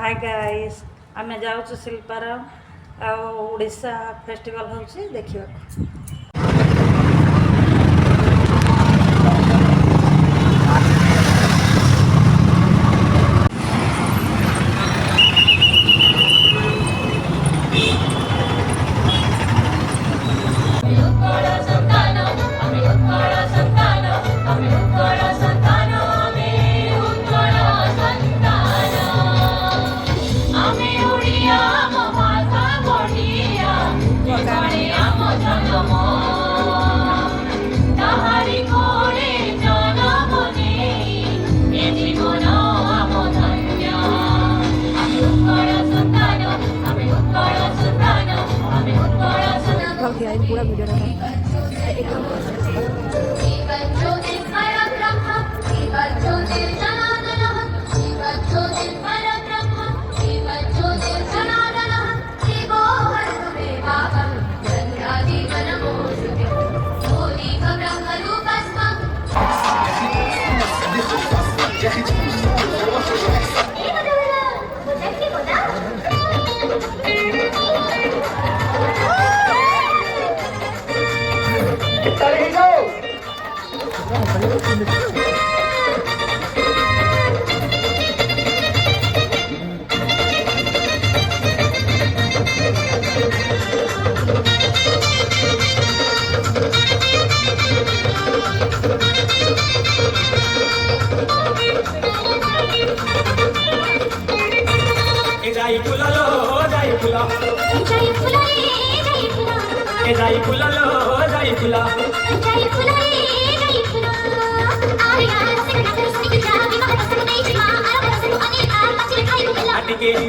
Hi guys आमे जाऊँ शिल्पाराम Odisha festival होची देखियो। पूरा वीडियो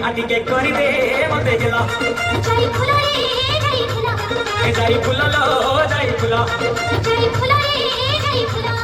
अटिके करी दे मते गेला जाई फुला रे जाई फुला लो जाई फुला रे जाई फुला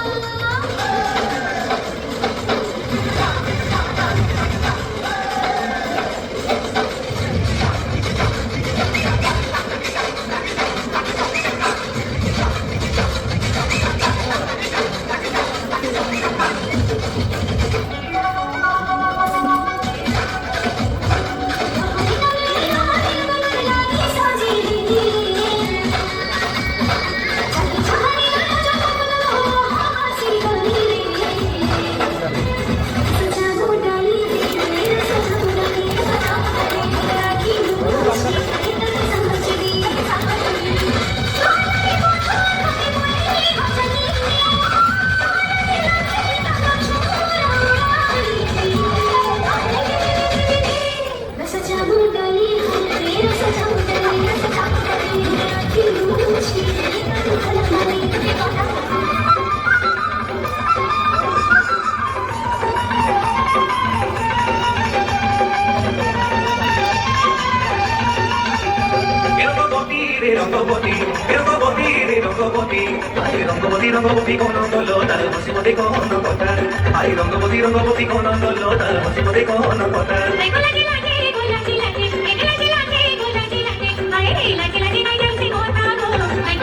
रंगवती कोन दलो तार बसी मते कोन कोटार आई रंगवती कोन दलो तार बसी मते कोन कोटार लागी लागी गोलाजी लागी लागी लागी गोलाजी लागी आई लागी लागी नाइ जलसी गोता गो नाइ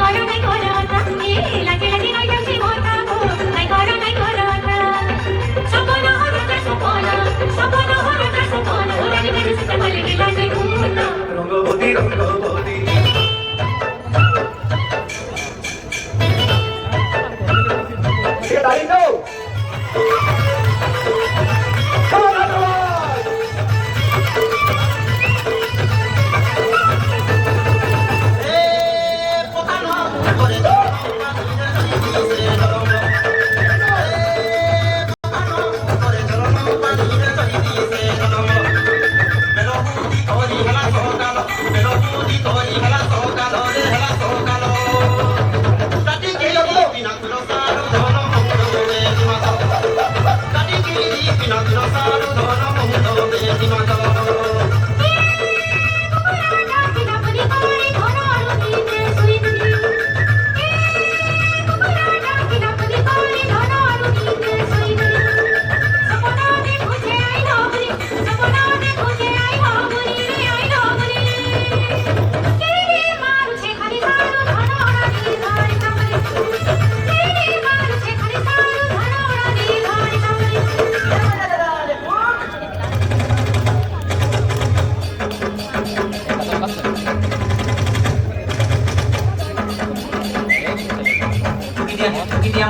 कोरा होता ए लागी लागी नाइ जलसी गोता गो नाइ कोरा होता सपना होता सपना उड़ानी मेरे से चले लागी घूमता Rangabati I know. Come on, everyone.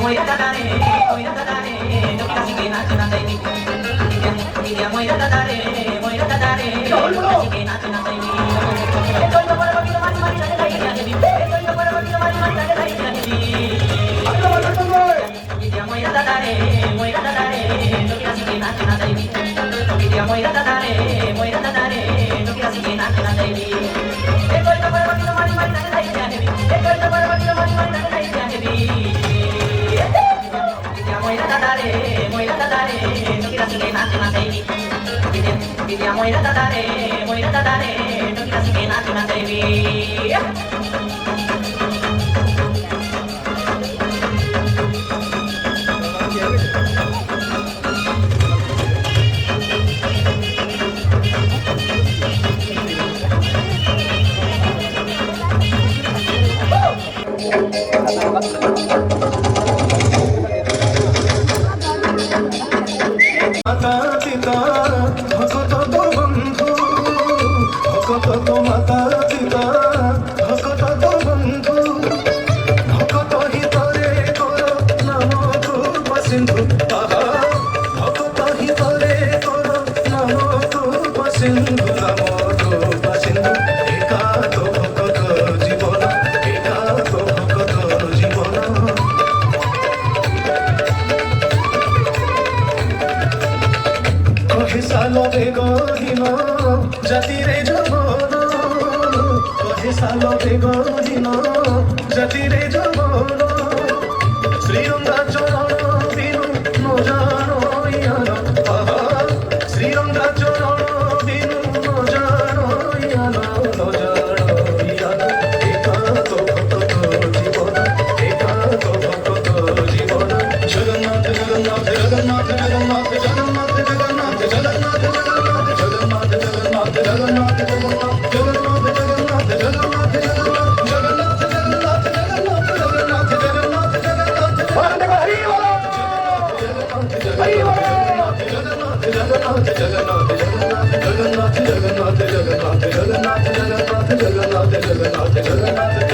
moira tatare, no quiero así que nace na taimi. Vidia moira tatare, así que nace na taimi. Estoy no para bakilo mari mari na dai ya hebi. Estoy no para bakilo mari mari na dai ya hebi. Vidia moira tatare, no quiero así que nace na taimi. Vidia moira tatare, no quiero así que nace na taimi. Estoy no para bakilo mari mari na dai ya hebi. Estoy no para bakilo mari mari na dai ya hebi. Moira tatare, no quiero así que nace na taimi. Vidia moira tatare, no quiero así que nace na taimi. মাতা পিতা ভকত তো বন্ধু ভকত তো মাতা পিতা ভকত তো বন্ধু ভকত হিতরে কর নাম কূপ সিন্ধু আহা ভকত হিতরে কর নাম কূপ সিন্ধু নাম কূপ সিন্ধু একা তো ভকত জীবন একা তো ভকত জীবন কহে সালো বেগহীন জাতিরে যৌবন কহে সালো বেগহীন জাতিরে যৌবন শ্রীরঙ্গা চরণ বিনু ন জানো ইয়ান আহা শ্রীরঙ্গা চরণ বিনু ন জানো ইয়ান ন জানো ইয়ান একা তো ভকত জীবন একা তো ভকত জীবন জগন্নাথ জগন্নাথ জগন্নাথ জগন্নাথ জগন্নাথ জগন্নাথ জগন্নাথ জগন্নাথ জগন্নাথ জগন্নাথ জগন্নাথ জগন্নাথ জগন্নাথ